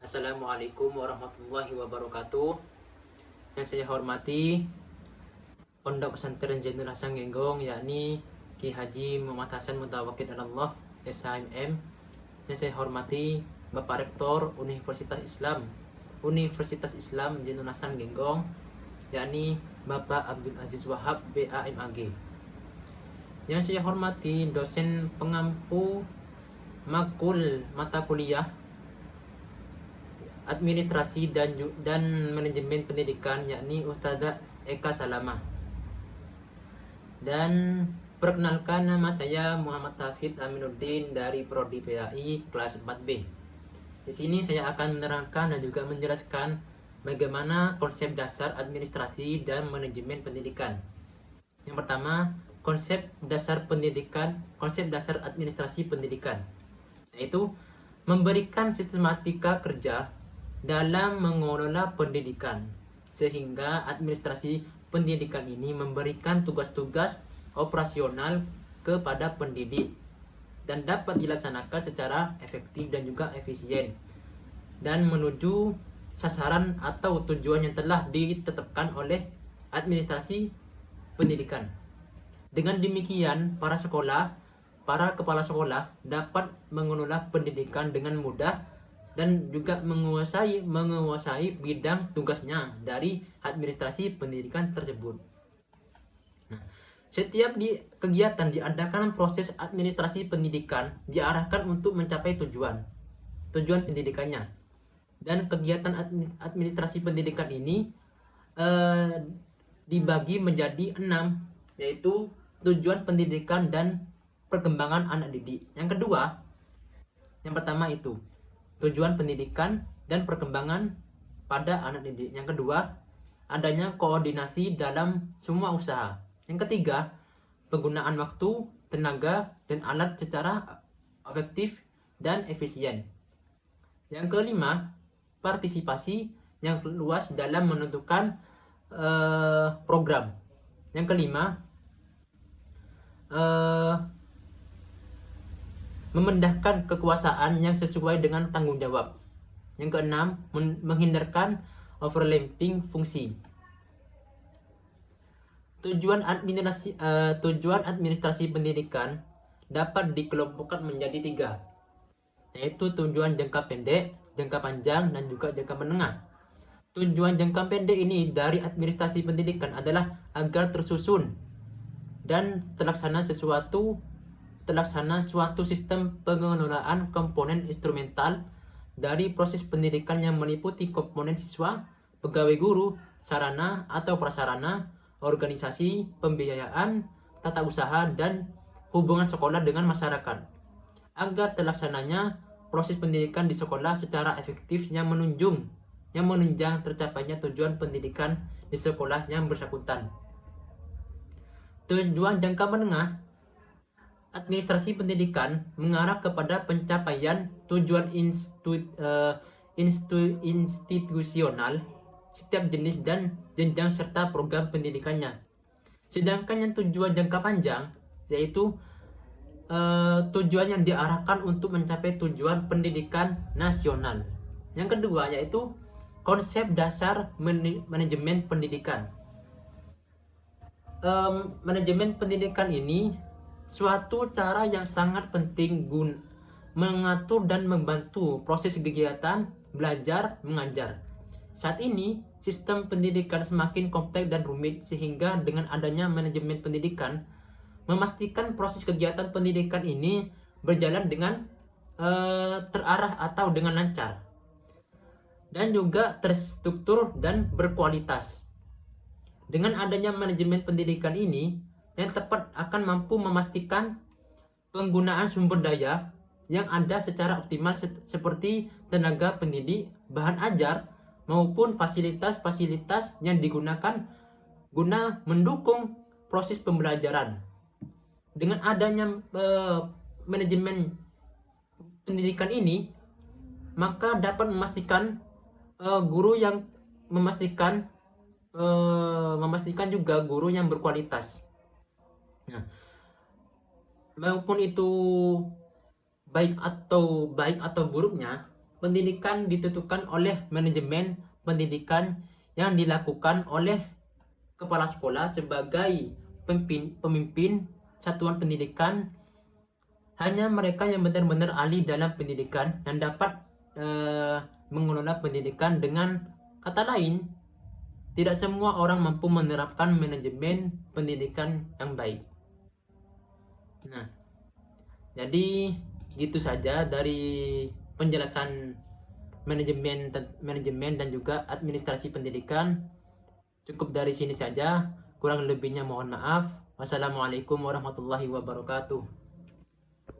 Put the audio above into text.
Assalamualaikum warahmatullahi wabarakatuh. Yang saya hormati Pondok Pesantren Zainul Hasan Genggong, yakni Ki Haji Muhammad Hasan Mutawakil Allah SHMM. Yang saya hormati Bapak Rektor Universitas Islam Zainul Hasan Genggong, yakni Bapak Abdul Aziz Wahab BAMAG. Yang saya hormati dosen pengampu makul mata kuliah administrasi dan manajemen pendidikan, yakni Ustazah Eka Salamah. Dan perkenalkan, nama saya Muhammad Hafid Aminuddin dari Prodi PAI kelas 4B. Di sini saya akan menerangkan dan juga menjelaskan bagaimana konsep dasar administrasi dan manajemen pendidikan. Yang pertama, konsep dasar administrasi pendidikan, yaitu memberikan sistematika kerja dalam mengelola pendidikan, sehingga administrasi pendidikan ini memberikan tugas-tugas operasional kepada pendidik dan dapat dilaksanakan secara efektif dan juga efisien dan menuju sasaran atau tujuan yang telah ditetapkan oleh administrasi pendidikan. Dengan demikian, para kepala sekolah dapat mengelola pendidikan dengan mudah dan juga menguasai bidang tugasnya dari administrasi pendidikan tersebut. Nah, setiap kegiatan diadakan proses administrasi pendidikan diarahkan untuk mencapai tujuan pendidikannya. Dan kegiatan administrasi pendidikan ini dibagi menjadi 6, yaitu tujuan pendidikan dan perkembangan anak didik. Yang pertama itu tujuan pendidikan dan perkembangan pada anak didik. Yang kedua, adanya koordinasi dalam semua usaha. Yang ketiga, penggunaan waktu, tenaga, dan alat secara efektif dan efisien. Yang kelima, partisipasi yang luas dalam menentukan program. Yang kelima, memindahkan kekuasaan yang sesuai dengan tanggung jawab. Yang keenam, menghindarkan overlapping fungsi. Tujuan administrasi pendidikan dapat dikelompokkan menjadi 3, yaitu tujuan jangka pendek, jangka panjang, dan juga jangka menengah. Tujuan jangka pendek ini dari administrasi pendidikan adalah agar tersusun dan terlaksana suatu sistem pengelolaan komponen instrumental dari proses pendidikan yang meliputi komponen siswa, pegawai guru, sarana atau prasarana, organisasi, pembiayaan, tata usaha, dan hubungan sekolah dengan masyarakat, agar terlaksananya proses pendidikan di sekolah secara efektif yang menunjang tercapainya tujuan pendidikan di sekolah yang bersangkutan. Tujuan jangka menengah administrasi pendidikan mengarah kepada pencapaian tujuan institusional setiap jenis dan jenjang serta program pendidikannya. Sedangkan yang tujuan jangka panjang, yaitu tujuan yang diarahkan untuk mencapai tujuan pendidikan nasional. Yang kedua, yaitu konsep dasar manajemen pendidikan. Manajemen pendidikan ini suatu cara yang sangat penting mengatur dan membantu proses kegiatan belajar mengajar. Saat ini, sistem pendidikan semakin kompleks dan rumit, sehingga dengan adanya manajemen pendidikan memastikan proses kegiatan pendidikan ini berjalan dengan terarah atau dengan lancar, dan juga terstruktur dan berkualitas. Dengan adanya manajemen pendidikan ini yang tepat akan mampu memastikan penggunaan sumber daya yang ada secara optimal, seperti tenaga pendidik, bahan ajar, maupun fasilitas-fasilitas yang digunakan guna mendukung proses pembelajaran. Dengan adanya manajemen pendidikan ini, maka dapat memastikan memastikan juga guru yang berkualitas. Nah, maupun itu baik atau buruknya, pendidikan ditentukan oleh manajemen pendidikan yang dilakukan oleh kepala sekolah sebagai pemimpin satuan pendidikan. Hanya mereka yang benar-benar ahli dalam pendidikan yang dapat mengelola pendidikan. Dengan kata lain, tidak semua orang mampu menerapkan manajemen pendidikan yang baik. Nah, jadi gitu saja dari penjelasan manajemen dan juga administrasi pendidikan. Cukup dari sini saja, kurang lebihnya mohon maaf. Wassalamualaikum warahmatullahi wabarakatuh.